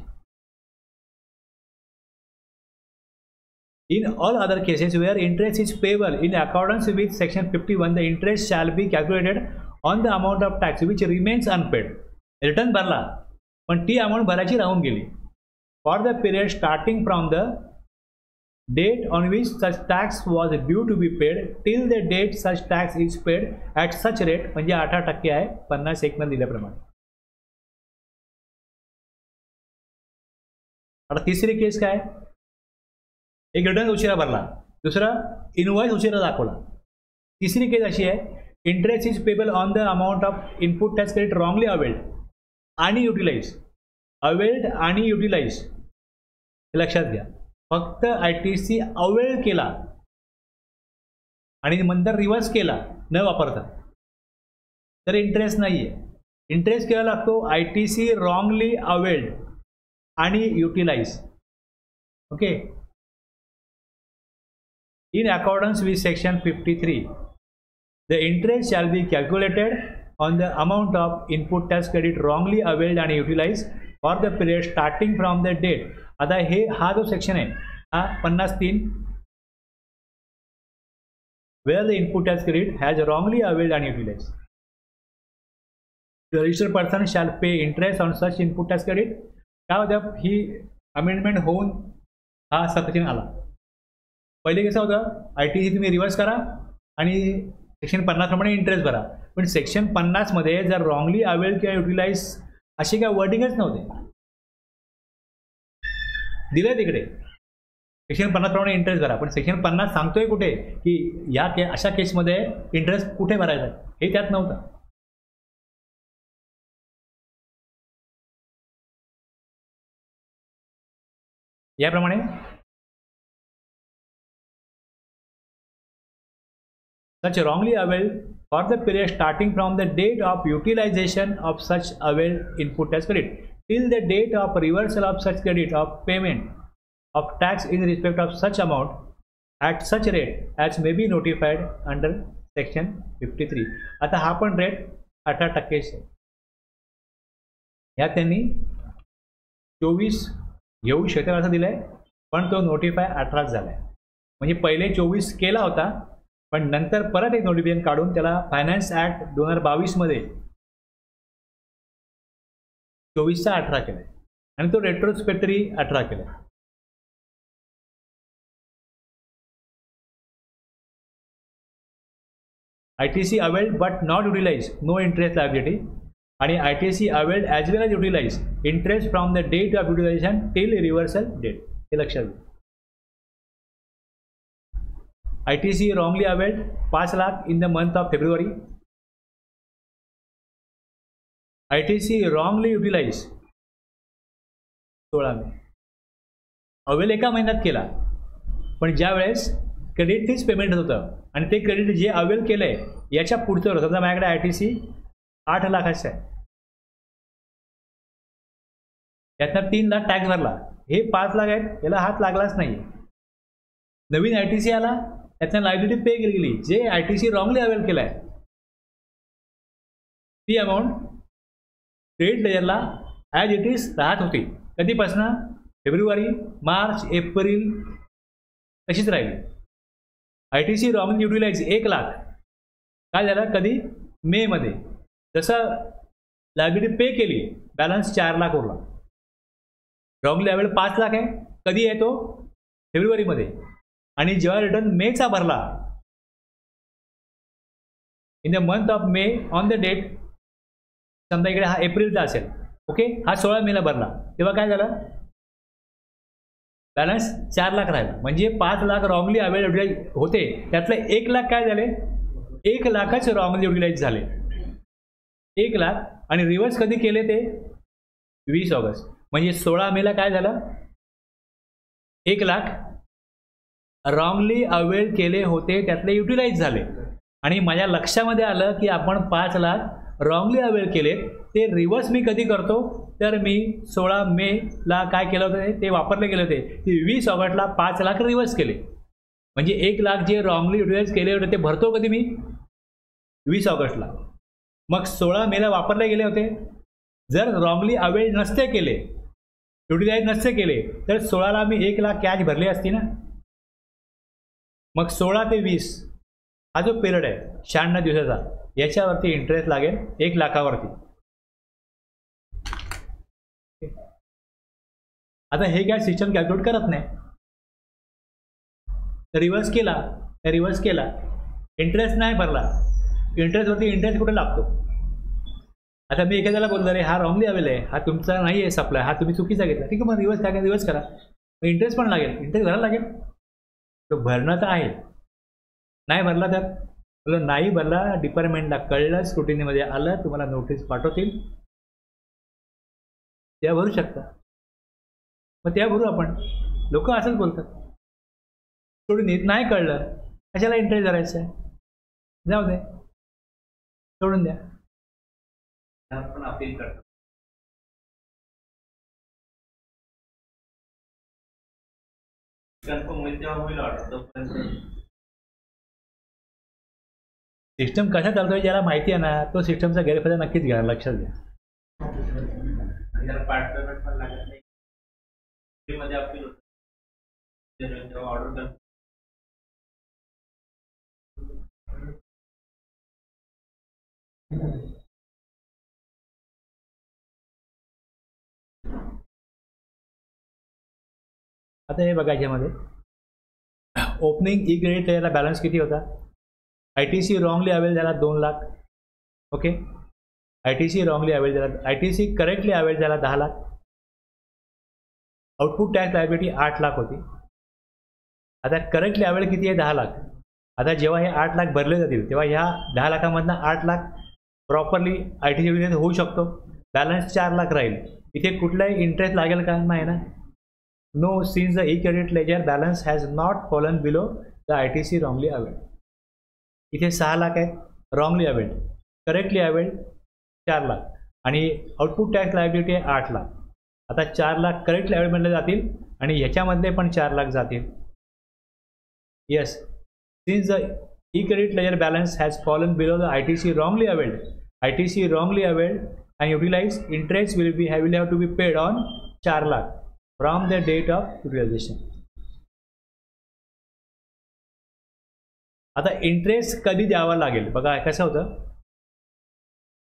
In all other cases where interest is payable in accordance with section 51, the interest shall be calculated on the amount of tax which remains unpaid. Return भरला पण ती अमाऊंट भरायची राहून गेली. For the period starting from the date on which such tax was due to be paid till the date such tax is paid at such rate, म्हणजे 18% आहे 51 मध्ये दिल्याप्रमाणे. आता तिसरी केस काय, एक रिटर्न उशिरा भरला, दुसरा इनवॉइस उशिरा दाखवला. तिसरी केस अशी आहे, interest is payable on the amount of input tax credit wrongly availed आणि युटिलाइज. अवेल्ड आणि युटिलाइज लक्षात घ्या. फक्त ITC अवेळ केला आणि नंतर रिव्हर्स केला न वापरता तर इंटरेस्ट नाही आहे. इंटरेस्ट केला लागतो ITC रॉंगली अवेल्ड आणि utilise. Okay, in accordance with section 53 the interest shall be calculated on the amount of input tax credit wrongly availed आणि utilise for the period starting from the date. आता हा जो सेक्शन आहे हा 53, where the input tax credit has wrongly availed and utilized, the registered person shall pay interest on such input tax credit. काय होतं, ही अमेंडमेंट होऊन हा सेक्शन आला. पहिले कसं होतं, ITC तुम्ही रिव्हर्स करा आणि सेक्शन 50 प्रमाणे इंटरेस्ट भरा. पण सेक्शन 50 मध्ये जर रॉंगली अवेल्ड किंवा युटिलाइज अशी काय वर्डिंगच नव्हते दिले. तिकडे सेक्शन 50 प्रमाणे इंटरेस्ट भरा, पण सेक्शन 50 सांगतोय कुठे की या अशा केसमध्ये इंटरेस्ट कुठे भरायचा हे त्यात नव्हतं. याप्रमाणे such wrongly availed for the period starting from the date of utilization of such availed input tax credit till the date of reversal of such credit of payment of tax in respect of such amount at such rate as may be notified under section 53. आता हा पण रेट 18% ह्या त्यांनी 24 घेऊ शकते असं दिलंय, पण तो नोटिफाय 18 झालाय. म्हणजे पहिले 24 केला होता, पण नंतर परत एक नोटिफिकेशन काढून त्याला फायनान्स ऍक्ट 2022 मध्ये 24चा 18 केलाय आणि तो रेट्रोस्पेक्टरी 18 केलाय. ITC availed but not utilized, no interest liability. आणि ITC availed as well as utilized interest from the date of utilization till reversal date. हे लक्षात घ्या. ITC wrongly availed 5 lakh in the month of February. ITC wrongly utilized 16 may. Avail एका महिन्यात केला, पण ज्या वेळेस क्रेडिट फीस पेमेंट होतं आणि ते क्रेडिट जे अवेल केलंय याच्या पुढचं होतं. समजा माझ्याकडे ITC 8 लाखाचं आहे, त्यातनं 3 लाख टॅक्स भरला, हे 5 लाख आहेत, याला हात लागलाच नाही. नवीन ITC आला, त्यातनं लायबिलिटी पे केली गेली, जे ITC रॉंगली अवेल केलाय ती अमाऊंट क्रेडिट लेजरला ॲज इट इज राहत होती. कधीपासून? फेब्रुवारी, मार्च, एप्रिल तशीच राहिली. ITC रॉंगली युटिलाइज 1 लाख काय झालं? कधी? मे मध्ये. जसं लायबिलिटी पे केली, बॅलन्स 4 लाख उरला. रॉंगली अवेल 5 लाख आहे, कधी आहे तो? फेब्रुवारीमध्ये. आणि जेव्हा रिटर्न मेचा भरला, in the month of May on the date, समजा इकडे हा एप्रिलचा असेल, ओके, हा 16 मेला भरला, तेव्हा काय झालं? बॅलन्स 4 लाख राहिला. म्हणजे 5 लाख रॉंगली अवेल युटिलाइज होते, त्यातले 1 लाख काय झाले? 1 लाखच रॉंगली युटिलाइज झाले. 1 लाख. आणि रिव्हर्स कधी केले ते? 20 ऑगस्ट. म्हणजे 16 मेला काय झालं? 1 लाख रॉंगली अवेल केले होते, त्यातले युटिलाइज झाले. आणि माझ्या लक्षामध्ये आलं की आपण 5 लाख रॉंगली अवेल केले, ते रिव्हर्स मी कधी करतो? तर मी 16 मेला काय केलं होतं ते वापरले गेले होते, ते 20 ऑगस्टला 5 लाख रिव्हर्स केले. म्हणजे 1 लाख जे रॉंगली युटिलाइज केले होते ते भरतो कधी मी? 20 ऑगस्टला. मग 16 मेला वापरले गेले होते. जर रॉंगली अवेल नसते केले, युटिलाइज नसते केले, तर 16ला मी 1 लाख कॅश भरली असती ना. मग 16 ते 20 हा जो पिरियड आहे 96 दिवसाचा, याच्यावरती इंटरेस्ट लागेल 1 लाखावरती. आता हे काय सिस्टम कॅल्क्युलेट करत नाही. रिव्हर्स केला, इंटरेस्ट नाही भरला, इंटरेस्टवरती इंटरेस्ट कुठे लागतो? आता मी एखाद्याला बोललो, अरे हा रॉंगली अवेल आहे, हा तुमचा नाही आहे सप्लाय, हा तुम्ही चुकीचा घेतला, ठीक आहे, मग रिव्हर्स काय रिव्हर्स करा, इंटरेस्ट पण लागेल, इंटरेस्ट भरायला लागेल. तो भरणं तर आहे, नाही भरला तर बोललं नाही भरला, डिपार्टमेंटला कळलं, स्क्रुटिनीमध्ये आलं, तुम्हाला नोटीस पाठवतील, त्या भरू शकता. मग त्या भरू आपण. लोक असंच बोलतात, स्क्रुटिनीत नाही कळलं, कशाला इंटरेस्ट भरायचं आहे, जाऊ दे, सोडून द्या. पण अपील करतात. सिस्टम कसा चालतोय ज्याला माहिती आहे ना, तो सिस्टमचा गैरफायदा नक्कीच घ्या, लक्षात घ्या. आता हे बघा, याच्यामध्ये ओपनिंग ई क्रेडिट याला बॅलन्स किती होता? ITC रॉंगली अवेल झाला 2 lakh, okay. ITC wrongly avail झाला, ITC करेक्टली अवेल झाला 10 lakh. Output tax liability 8 lakh होती. आता करेक्टली अवेल किती आहे? 10 लाख. आता जेव्हा हे 8 लाख भरले जातील, तेव्हा ह्या 10 लाखामधनं 8 लाख प्रॉपरली ITC युटिलाइज होऊ शकतो, बॅलन्स 4 लाख राहील. इथे कुठलाही इंटरेस्ट लागेल का? नाही ना. No, since the E credit ledger balance has not fallen below the ITC wrongly avail. इथे 6 लाख आहे wrongly avail, correctly avail 4 lakh, आणि आउटपुट टॅक्स लायबिलिटी आहे 8 लाख. आता 4 लाख करेक्टली अवेलमधले जातील आणि ह्याच्यामधले पण 4 लाख जातील. Yes, since the E credit ledger balance has fallen below the ITC wrongly availed and utilized, interest will have to be paid on 4 lakh from the date of utilization. आता इंटरेस्ट कधी द्यावा लागेल बघा. कसं होतं,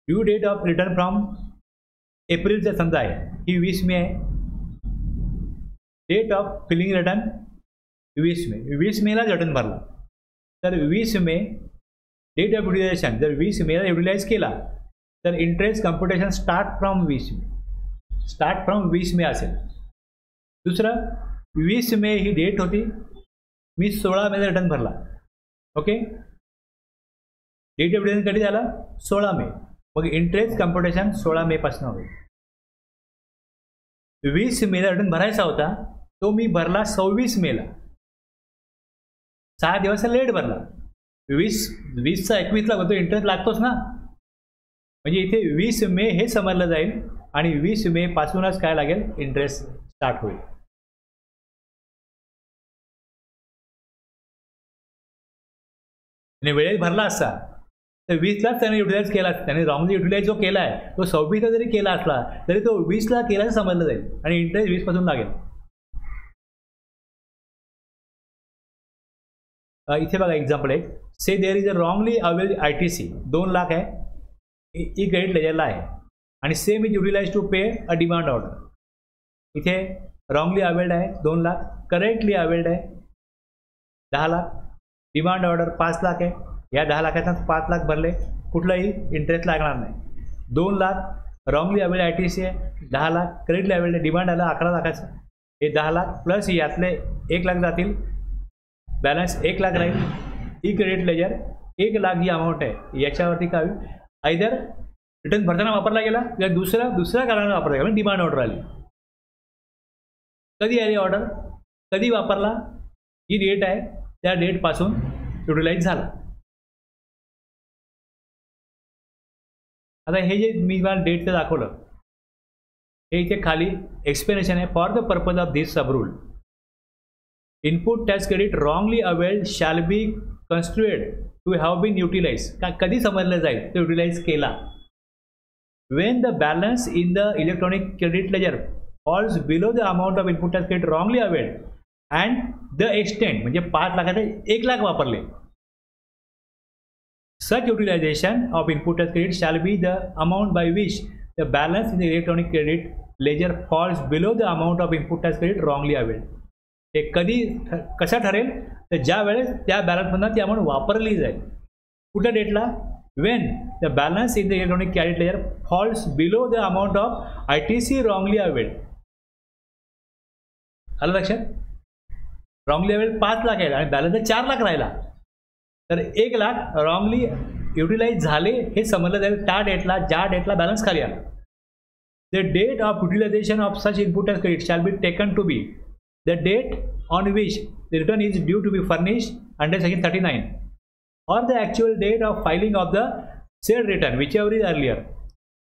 due date of return from एप्रिलचं समजा आहे, ही 20 मे आहे. Date of filling return 20 May. 20 मेला रिटर्न भरला, तर 20 मे डेट ऑफ युटिलायझेशन. जर 20 मेला युटिलाइज केला तर interest computation start from 20 may. Start from 20 मे असेल. दुसरं, 20 मे ही डेट होती, मी 16 मेला रिटर्न भरला. ओके, डेट ऑफ युटिलायझेशन कधी झाला? 16 मे. मग इंटरेस्ट कम्प्युटेशन 16 मे पासून होईल. 20 मेला रिटर्न भरायचा होता, तो मी भरला 26 मेला. 6 दिवस लेट भरला. 20चा 21ला तो इंटरेस्ट लागतोच ना. म्हणजे इथे 20 मे हे समजलं जाईल आणि 20 मे पासूनच काय लागेल? इंटरेस्ट स्टार्ट होईल. आणि वेळेत भरला असता तर 20लाच त्याने युटिलाइज केला. त्याने रॉंगली युटिलाइज जो केला आहे तो 26ला जरी केला असला तरी तो 20ला केला समजलं जाईल आणि इंटरेस्ट 20 पासून लागेल. इथे बघा एक्झाम्पल एक. Say there is a wrongly availed ITC 2 lakh आहे, ई क्रेडिट लेजरला आहे आणि same is utilise to pay a demand order. इथे रॉंगली अवेल्ड आहे 2 लाख, करेक्टली अवेल्ड आहे 10 लाख, डिमांड ऑर्डर 5 लाख आहे. या 10 लाखातून 5 लाख भरले, कुठलाही इंटरेस्ट लागणार नाही. 2 लाख रॉंगली अवेल्ड ITC आहे, 10 लाख क्रेडिटली अवेल्ड आहे, डिमांड आलं 11 लाखाचं. हे 10 लाख प्लस यातले 1 लाख जातील, बॅलन्स 1 लाख राहील. ई क्रेडिट लेजर 1 लाख ही अमाऊंट आहे, याच्यावरती काय होईल? आयदर रिटर्न भरताना वापरला गेला किंवा दुसऱ्या कारणाने वापरला गेला, डिमांड ऑर्डर आली. कधी आली ऑर्डर, कधी वापरला, ही डेट आहे, त्या डेटपासून युटिलाइज झाला. आता हे जे मी मला डेटचं दाखवलं, हे इथे खाली एक्सप्लेनेशन आहे. For the purpose of this sub rule, input tax credit wrongly availed shall be construed to have been utilise. का कधी समजलं जाईल तो युटिलाइज केला? When the balance in the electronic credit ledger falls below the amount of input tax credit wrongly availed and the extent, म्हणजे 5 लाखाचे 1 लाख वापरले. Such utilization of input tax credit shall be the amount by which the balance in the electronic credit ledger falls below the amount of input tax credit wrongly availed. हे कधी कसं ठरेल? तर ज्या वेळेस त्या बॅलन्समधून ती अमाऊंट वापरली जाईल. कुठल्या डेटला? When the balance in the electronic credit ledger falls below the amount of ITC wrongly availed. आलं लक्षात? रॉंगली अवेल्ड 5 लाख आहे आणि बॅलन्स 4 लाख राहिला, तर 1 लाख रॉंगली युटिलाइज झाले हे समजलं जाईल त्या डेटला, ज्या डेटला बॅलन्स खाली आला. The date of utilisation of such input tax credit shall be taken to be the date on which the return is due to be furnished under section 39 और the actual date of filing of the said return whichever is earlier.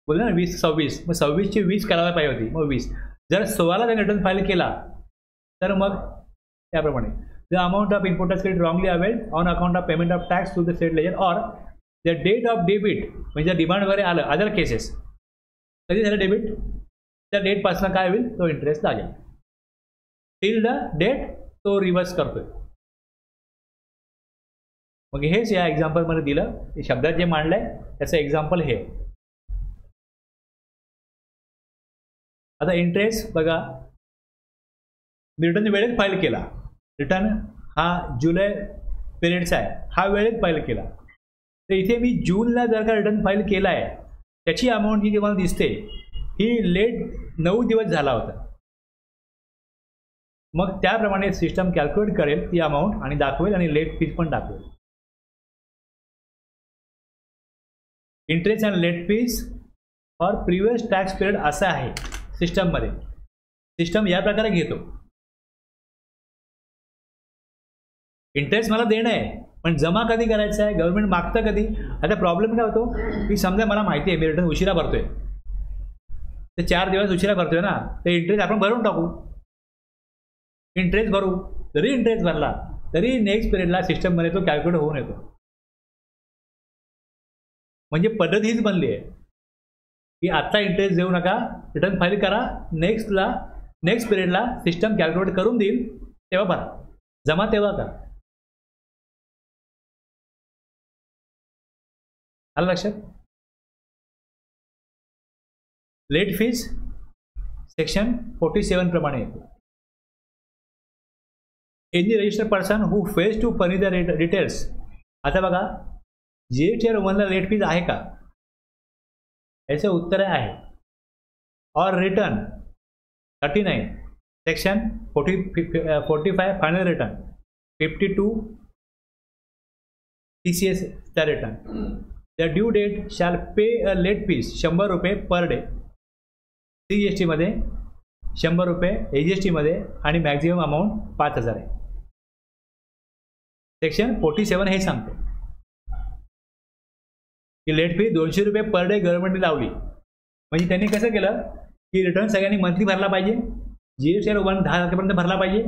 बोल ना 20-26, मग 26ची 20 करायला पाहिजे होती, मग 20. जर 16ला त्याने रिटर्न फाईल केला तर मग त्याप्रमाणे the amount of input tax credit wrongly availed on account of payment of tax to the state ledger or the date of debit, म्हणजे डिमांड वगैरे आलं अदर केसेस, कधी झालं डेबिट, त्या डेटपासून काय होईल? तो इंटरेस्ट लागेल. टिल द डेट तो रिव्हर्स करतोय. मग हेच या एक्झाम्पलमध्ये दिलं, शब्दात जे मांडलंय त्याचं एक्झाम्पल हे. आता इंटरेस्ट बघा, रिटर्न वेळेत फाईल केला, रिटर्न हा जुलै पिरियडचा आहे, हा वेळेत फाईल केला, तर इथे मी जूनला जर का रिटर्न फाईल केला आहे त्याची अमाऊंट जी तुम्हाला दिसते ही लेट 9 दिवस झाला होता. मग त्याप्रमाणे सिस्टम कॅल्क्युलेट करेल ती अमाऊंट आणि दाखवेल आणि लेट फीज पण दाखवेल. Interest and let fees for previous tax period असं आहे सिस्टममध्ये. सिस्टम या प्रकारे घेतो. इंटरेस्ट मला देणं आहे पण जमा कधी करायचं आहे, गव्हर्नमेंट मागतं कधी. आता प्रॉब्लेम काय होतो की समजा मला माहिती आहे मी रिटर्न उशिरा भरतोय, तर 4 दिवस उशिरा भरतोय ना, ते इंटरेस्ट आपण भरून टाकू, इंटरेस्ट भरू. जरी इंटरेस्ट भरला तरी नेक्स्ट पिरियडला सिस्टममध्ये तो कॅल्क्युलेट होऊन येतो. म्हणजे पद्धत हीच बनली आहे की आत्ता इंटरेस्ट देऊ नका, रिटर्न फाईल करा, नेक्स्ट पिरियडला सिस्टम कॅल्क्युलेट करून देईल तेव्हा भरा, जमा तेव्हा करा. आलं लक्षात. लेट फीज सेक्शन 47 प्रमाणे येते. Any registered person who fails to furnish the details. आता बघा, जीएसटी वनला लेट फीज आहे का, याचं उत्तर आहे और return 39 section 45 final return 52 TCS चा return. The due date shall pay a late fees 100 रुपये पर डे CGST मध्ये, 100 रुपये AGST मध्ये आणि मॅक्झिमम अमाऊंट 5000 आहे. सेक्शन 47 हे सांगते की लेट फी 200 रुपये पर डे गव्हर्नमेंटने लावली. म्हणजे त्यांनी कसं केलं की रिटर्न सगळ्यांनी मंथली भरला पाहिजे, GST 10 तारखेपर्यंत भरला पाहिजे.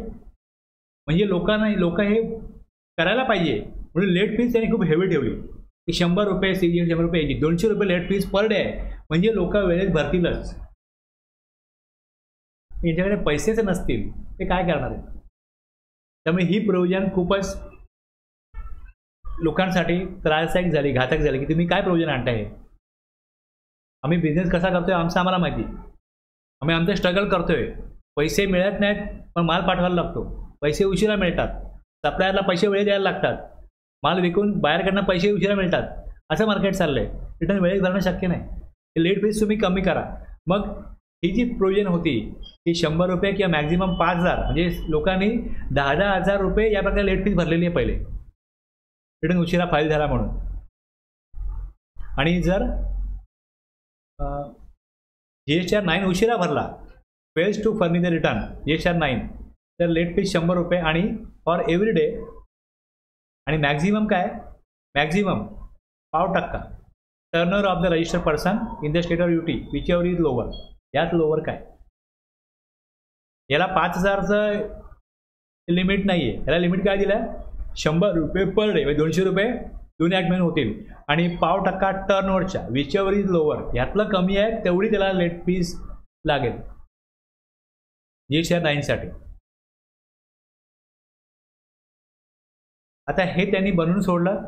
म्हणजे लोक हे करायला पाहिजे म्हणून लेट फीज त्यांनी खूप हेवी ठेवली की 100 रुपये CGST, 100 रुपये AGST, 200 रुपये लेट फीज पर डे आहे. म्हणजे लोक वेळेत भरतीलच. यांच्याकडे पैसेच नसतील ते काय करणार आहे. त्यामुळे ही प्रोव्हिजन खूपच लोकांसाठी त्रासदायक झाली, घातक झाली की तुम्ही काय प्रोव्हिजन आणताय. आम्ही बिझनेस कसा करतोय आम्हाला माहिती, आम्ही आमचं स्ट्रगल करतोय, पैसे मिळत नाहीत पण माल पाठवायला लागतो, पैसे उशिरा मिळतात, सप्लायरला पैसे वेळेत द्यायला लागतात, माल विकून बाहेरकडनं पैसे उशिरा मिळतात, असं मार्केट चाललंय. रिटर्न वेळेत भरणं शक्य नाही. लेट फीज तुम्ही कमी करा. मग ही जी प्रोव्हिजन होती की 100 रुपये किंवा मॅक्झिमम 5000, म्हणजे लोकांनी 10,000 रुपये या प्रकारे लेट फीज भरलेली आहे पहिले, रिटर्न उशिरा फाईल झाला म्हणून. आणि जर GSTR 9 उशिरा भरला, fails to furnish the return GSTR 9, तर लेट फीज 100 रुपये आणि फॉर एव्हरी डे. आणि मॅक्झिमम काय, maximum 0.5% turnover of the registered person in the state of UT whichever is lower. यात लोअर काय, याला 5000चं लिमिट नाही आहे, याला लिमिट काय दिलं, 100 रुपये पर डे, म्हणजे 200 रुपये दोन ॲग्मेंट होतील. आणि 0.5% टर्नओव्हरच्या विच एव्हर इज लोअर, यातलं कमी आहे तेवढी त्याला लेट फीज लागेल GSTR 9 साठी. आता हे त्यांनी बनवून सोडलं,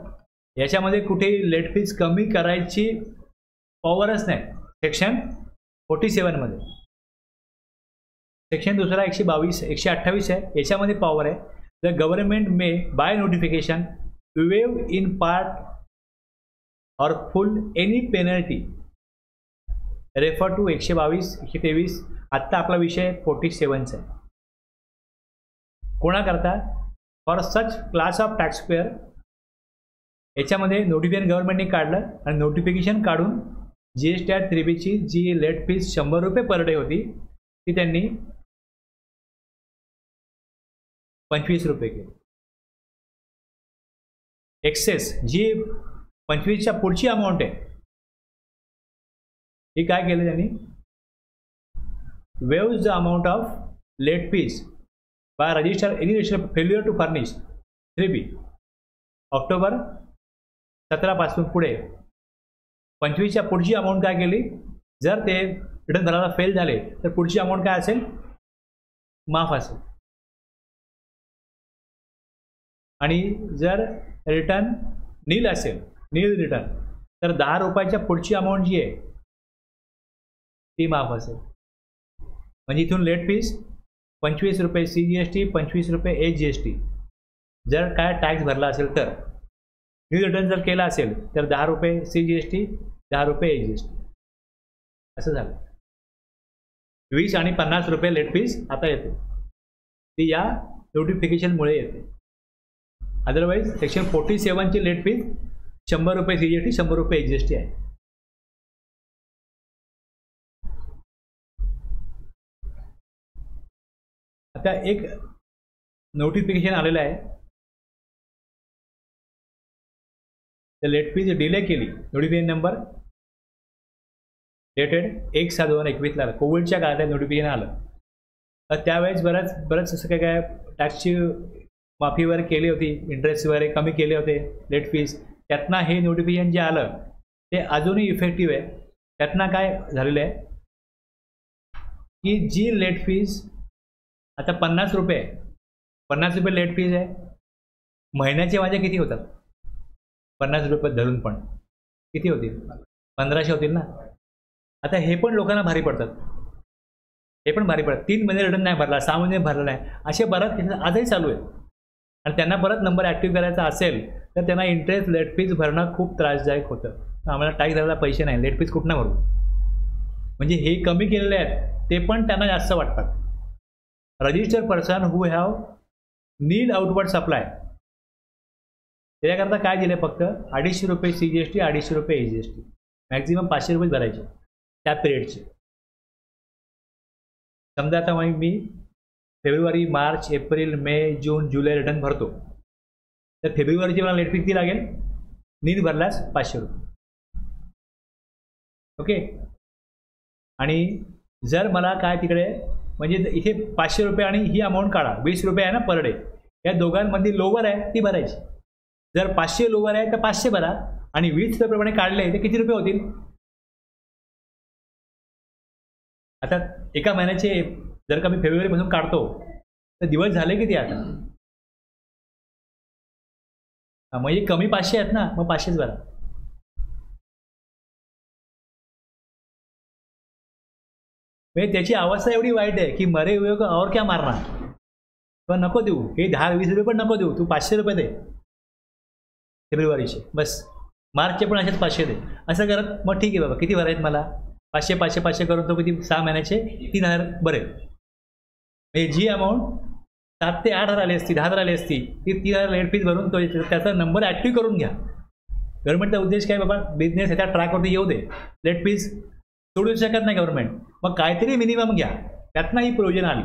याच्यामध्ये कुठे लेट फीज कमी करायची पॉवरच नाही. सेक्शन 47 मध्ये सेक्शन दुसरा 122 128 आहे, याच्यामध्ये पॉवर आहे. The government may by notification waive in part और full any penalty. Refer to 122 123. आत्ता आपला विषय 47चा आहे. कोणाकरता, for such class of taxpayer. याच्यामध्ये नोटिफिकेशन गव्हर्नमेंटने काढलं आणि नोटिफिकेशन काढून GSTR 3B जी लेट फीज 100 रुपये पर डे होती ती त्यांनी 25 रुपये केली. एक्सेस जी 25च्या पुढची अमाऊंट आहे ही काय केलं त्यांनी, waives the amount of late fees by register any register failure to furnish 3B. October 17 पासून पुढे 25च्या पुढची अमाऊंट काय केली, जर ते रिटर्न भरायला फेल झाले तर पुढची अमाऊंट काय असेल, माफ असेल. आणि जर रिटर्न नील असेल, नील रिटर्न, तर 10 रुपयाच्या पुढची अमाऊंट जी आहे ती माफ असेल. म्हणजे इथून लेट फीज 25 रुपये CGST, 25 रुपये AGST. जर काय टॅक्स भरला असेल तर, न्यू रिटर्न जर केला असेल तर 10 रुपये CGST, 10 रुपये AGST असं झालं. 20 आणि 50 रुपये लेट फीज आता येते, ती या नोटिफिकेशनमुळे येते. अदरवाईज सेक्शन 47ची लेट फीज 100 रुपये CGST, 100 रुपये AGST आहे. आता एक नोटिफिकेशन आलेलं आहे, लेट फीज डिले केली. नोटिफिकेशन नंबर डेटेड 1/7/2021 कोविडच्या काळात नोटिफिकेशन आलं. तर त्यावेळेस बरंच असं काय टॅक्सची माफी वगैरे केली होती, इंटरेस्ट वगैरे कमी केले होते लेट फीज. त्यातनं हे नोटिफिकेशन जे आलं ते अजूनही इफेक्टिव्ह आहे. त्यातनं काय झालेलं आहे की जी लेट फीज आता 50 रुपये लेट फीज आहे, महिन्याचे माझे किती होतात, 50 रुपये धरून पण किती होतील? 1500 होतील ना. आता हे पण लोकांना भारी पडतात, हे पण भारी पडतात. 3 महिने रिटर्न नाही भरला, 6 महिने भरला नाही, असे बऱ्याच केसेस आजही चालू आहेत. आणि त्यांना परत नंबर ॲक्टिव्ह करायचा असेल तर त्यांना इंटरेस्ट लेट फीज भरणं खूप त्रासदायक होतं. आम्हाला टॅक्स भरायला पैसे नाही, लेट फीज कुठनं भरू? म्हणजे हे कमी केलेले आहेत ते पण त्यांना जास्त वाटतात. Registered person who have nil outward supply, त्याच्याकरता काय दिले? फक्त 250 रुपये CGST, 250 रुपये AGST, मॅक्झिमम 500 रुपये भरायचे त्या पिरियडचे. समजा आता मी फेब्रुवारी, मार्च, एप्रिल, मे, जून, जुलै रिटर्न भरतो, तर फेब्रुवारीची मला लेट फी किती लागेल? नील भरल्यास 500 रुपये. ओके. आणि जर मला काय तिकडे म्हणजे इथे 500 रुपये आणि ही अमाऊंट काढा, 20 रुपये आहे ना पर डे, या दोघांमध्ये लोवर आहे ती भरायची. जर 500 लोवर आहे तर 500 भरा आणि 20 रुपये काढले तर किती रुपये होतील? आता एका महिन्याचे जर का मी फेब्रुवारीपासून काढतो तर दिवस झाले किती आता? म्हणजे कमी 500 आहेत ना, मग 500च भरा. म्हणजे त्याची अवस्था एवढी वाईट आहे की मरे हुए को और क्या मारना. पण नको देऊ, हे 10-20 रुपये पण नको देऊ, तू 500 रुपये दे फेब्रुवारीचे, बस. मार्चचे पण असेच 500 दे. असं करत मग ठीक आहे बाबा, किती भरायचे मला? 500 500 500 करून तो किती? 6 महिन्याचे 3000 बरे. म्हणजे जी अमाऊंट 7 ते 8 हजार आली असती, 10 हजार आली असती, ती 3000 लेट फीज भरून तो त्याचा नंबर ॲक्टिव्ह करून घ्या. गव्हर्नमेंटचा उद्देश काय बाबा? बिझनेस ह्याच्या ट्रॅकवरती येऊ दे. लेट फीज सोडू शकत नाही गव्हर्नमेंट, मग काहीतरी मिनिमम घ्या, त्यातनं ही प्रोविजन आली.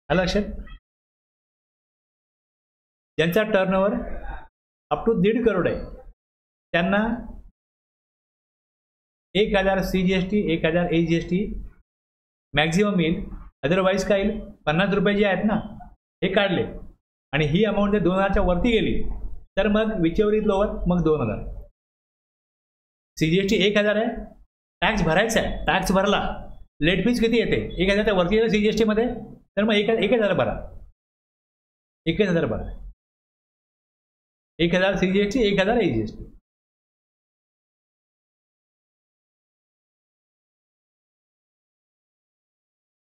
आलं लक्षात? ज्यांचा टर्नओव्हर अप टू 1.5 करोड आहे त्यांना 1000 CGST, 1000 AGST मॅक्झिमम येईल. अदरवाईज काय येईल? 50 रुपये जे आहेत ना हे काढले आणि ही अमाऊंट जर 2000च्या वरती गेली तर मग विचेवर इज लोअर, मग 2000. CGST 1000 आहे, टॅक्स भरायचा आहे, टॅक्स भरला, लेट फीज किती येते? 1000च्या वरती येते CGST मध्ये, तर मग 1000 भरा, 1000 भरा. 1000 CGST, 1000 AGST.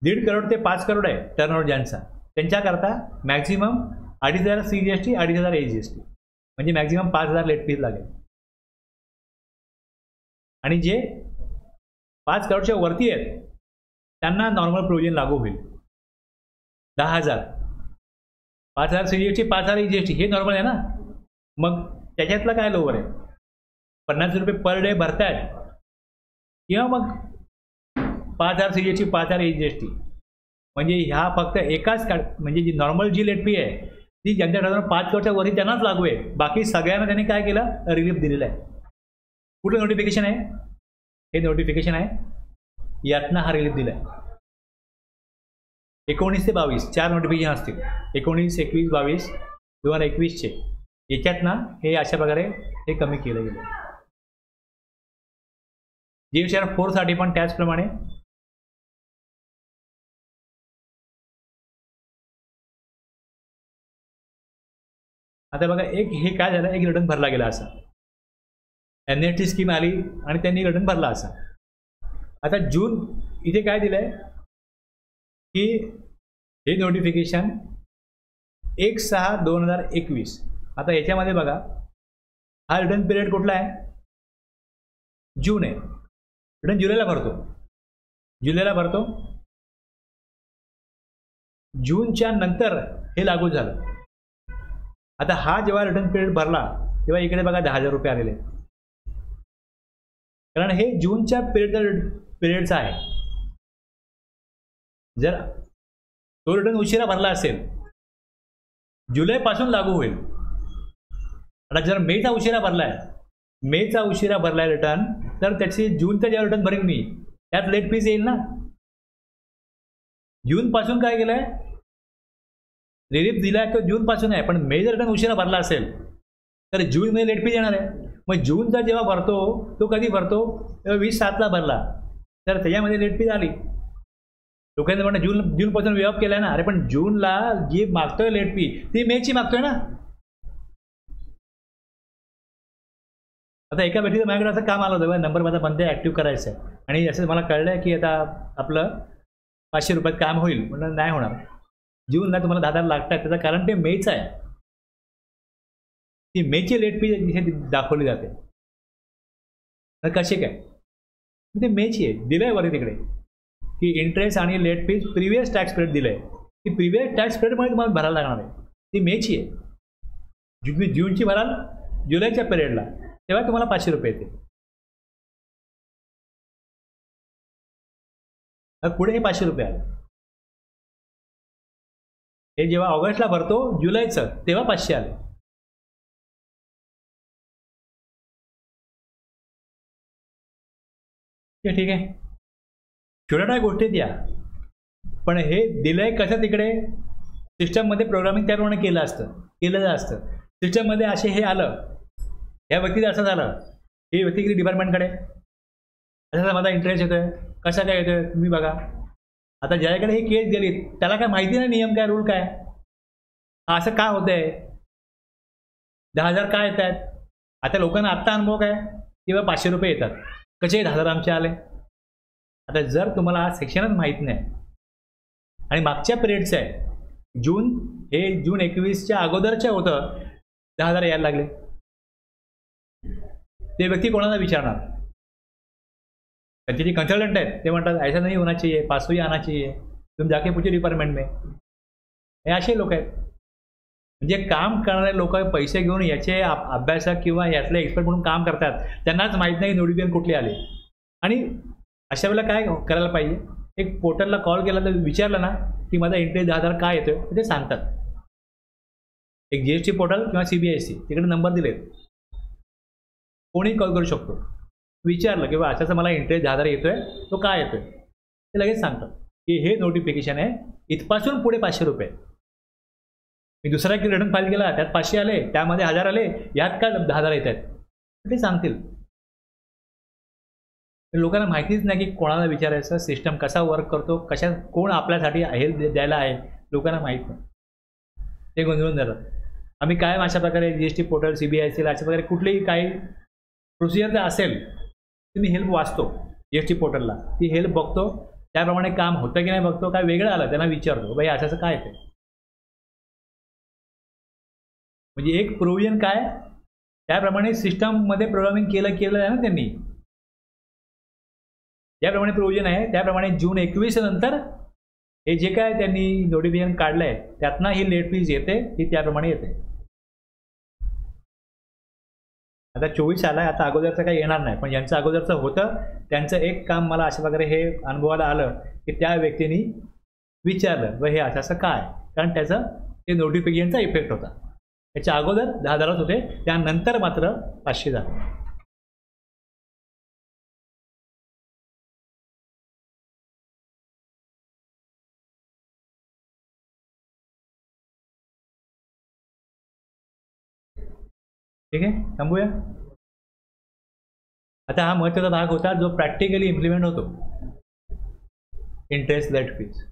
दीड करोड ते 5 करोड आहे टर्नओव्हर ज्यांचा, त्यांच्याकरता मॅक्झिमम 2500 CGST, 2500 AGST, म्हणजे मॅक्झिमम 5000 लेट फीज लागेल. आणि जे 5 करोडच्या वरती आहेत त्यांना नॉर्मल प्रोविजन लागू होईल. 10,000, 5000 CGST, 5000 AGST हे नॉर्मल आहे ना. मग त्याच्यातलं काय लोवर आहे? 50 रुपये पर डे भरतायत किंवा मग 5000 CGST, 5000 AGST, म्हणजे ह्या फक्त एकाच म्हणजे जी नॉर्मल जी लेट फी आहे ती ज्यांच्या ठिकाणी 5 करोडच्या वरती त्यांनाच लागू आहे. बाकी सगळ्यांना त्यांनी काय केलं? रिलीफ दिलेला आहे. कुठलं नोटिफिकेशन आहे? हे नोटिफिकेशन आहे, यातनं हा रिलीफ दिला आहे. 19 ते 22 4 नोटिफिकेशन असतील, 19, 21, 22, 2021चे. याच्यातनं हे अशा प्रकारे हे कमी केलं गेलं. GSTR 4 साठी पण त्याचप्रमाणे आता बघा, एक हे काय झालं, एक रिटर्न भरला गेला असा, NHT स्कीम आली आणि त्यांनी रिटर्न भरला असा. आता जून इथे काय दिलंय की हे नोटिफिकेशन 1/6/2021. आता याच्यामध्ये बघा, हा रिटर्न पिरियड कुठला आहे? जून आहे. रिटर्न जुलैला भरतो, जूनच्या नंतर हे लागू झालं. आता हा जेव्हा रिटर्न पिरियड भरला तेव्हा इकडे बघा 10,000 रुपये आलेले, कारण हे जूनच्या पिरियडचा आहे. जर तो रिटर्न उशिरा भरला असेल, जुलैपासून लागू होईल. आता जर मेचा उशिरा भरलाय रिटर्न, तर त्याची जूनचा जेव्हा रिटर्न भरेन मी त्यात लेट फीज येईल ना. जूनपासून काय केलंय? रिलीफ दिलाय तो जूनपासून आहे, पण मे जर रिटर्न उशिरा भरला असेल तर जूनमध्ये लेट फीज येणार आहे. मग जूनचा जेव्हा भरतो तो कधी भरतो? तेव्हा 20/7ला भरला, तर त्याच्यामध्ये लेट फीज आली. लोकांनी म्हणणं जूनपासून वे ऑफ केलाय ना. अरे पण जूनला जी मागतोय लेट फी ती मेची मागतोय ना. आता एका व्यक्तीचं माझ्याकडे असं काम आलं होतं, नंबर माझा बंद ॲक्टिव्ह करायचा आहे आणि असं मला कळलं की आता आपलं 500 रुपयात काम होईल. म्हणलं नाही होणार, जूनला तुम्हाला 10,000 लागतात. त्याचं कारण ते मेचं आहे. ती मेची लेट फी इथे दाखवली जाते. तर कशी काय? ते मेची आहे, दिलंय वरती तिकडे की इंटरेस्ट आणि late fee previous tax period दिलंय. ती प्रिव्हियस टॅक्स पिरियडमध्ये तुम्हाला भरायला लागणार आहे. ती मेची आहे. तुम्ही जूनची भराल जुलैच्या पिरियडला, तेव्हा तुम्हाला 500 रुपये येते. पुढे हे 500 रुपये आले. हे जेव्हा ऑगस्टला भरतो जुलैचं, तेव्हा 500 आले. ठीक आहे, छोट्या छोट्या गोष्टीत या, पण हे दिलंय कसं तिकडे सिस्टममध्ये प्रोग्रामिंग त्याप्रमाणे केलं असतं. सिस्टममध्ये असे हे आलं, ह्या व्यक्तीचं असं झालं, ही व्यक्ती किती डिपार्टमेंटकडे असा माझा इंटरेस्ट येतोय, कसा काय येतोय तुम्ही बघा. आता ज्याच्याकडे ही केस गेली त्याला काय माहिती नाही नियम काय, रूल काय, असं काय होतंय, 10,000 काय येत आहेत. आता लोकांना आत्ता अनुभव काय किंवा 500 रुपये येतात, कसे 10,000 आमचे आले. आता जर तुम्हाला हा सेक्शनच माहीत नाही आणि मागच्या पिरियडचं आहे, जून 21च्या अगोदरच्या होतं, 10,000 यायला लागले, ते व्यक्ती कोणाला विचारणार. त्यांचे जे कंसल्टंट आहेत ते म्हणतात ऐसा नहीं होना चाहिए, 500 ही आना चाहिए, तुम जाके पूछो डिपार्टमेंट में. हे असे लोक आहेत. म्हणजे काम करणारे लोक पैसे घेऊन याचे अभ्यासक किंवा यातले एक्सपर्ट म्हणून काम करतात, त्यांनाच माहीत नाही नोटिफिकेशन कुठले आले. आणि अशा वेळेला काय करायला पाहिजे, एक पोर्टलला कॉल केला तर विचारलं ना की माझा इंटरेस्ट 10,000 काय येतोय, ते सांगतात. एक GST पोर्टल किंवा CBSE तिकडे नंबर दिलेत, कोणी कॉल करू शकतो. विचारलं की अशाचा मला इंटरेस्ट 10,000 येतोय, तो काय येतोय, ते लगेच सांगतात की हे नोटिफिकेशन आहे, इथपासून पुढे 500 रुपये. मी दुसरा की रिटर्न फाईल केला, त्यात 500 आले, त्यामध्ये 1,000 आले, यात का 10,000 येत आहेत, ते सांगतील. लोकांना माहितीच नाही की कोणाला विचारायचं, सिस्टम कसा वर्क करतो, कोण आपल्यासाठी हेल्प द्यायला आहे, लोकांना माहीत नाही. ते गोंधळून जातात. आम्ही कायम अशा प्रकारे GST पोर्टल, CBSE अशा प्रकारे कुठलीही काही प्रोसिजर जर असेल तर मी हेल्प वाचतो GST पोर्टलला, ती हेल्प बघतो, त्याप्रमाणे काम होतं की नाही बघतो. काय वेगळं आलं त्यांना विचारतो, बाई असं काय ते. म्हणजे एक प्रोव्हिजन काय, त्याप्रमाणे सिस्टममध्ये प्रोग्रामिंग केलं आहे ना त्यांनी, ज्याप्रमाणे प्रोव्हिजन आहे त्याप्रमाणे जून 21 नंतर हे जे काय त्यांनी नोटिफिकेशन काढलं आहे त्यातनं ही लेट फीज येते, ही त्याप्रमाणे येते. आता 24 आला, आता अगोदरचं काही येणार नाही, पण ज्यांचं अगोदरचं होतं त्यांचं एक काम मला अशा प्रकारे हे अनुभवाला आलं की त्या व्यक्तीने विचारलं व हे असं काय, कारण त्याचं ते नोटिफिकेशनचा इफेक्ट होता. त्याच्या अगोदर 10,000 होते, त्यानंतर मात्र 500 झाले. ठीक आहे, थांबूया. आता हा महत्त्वाचा भाग होता जो प्रॅक्टिकली इम्प्लिमेंट होतो, इंटरेस्ट लेट फीज.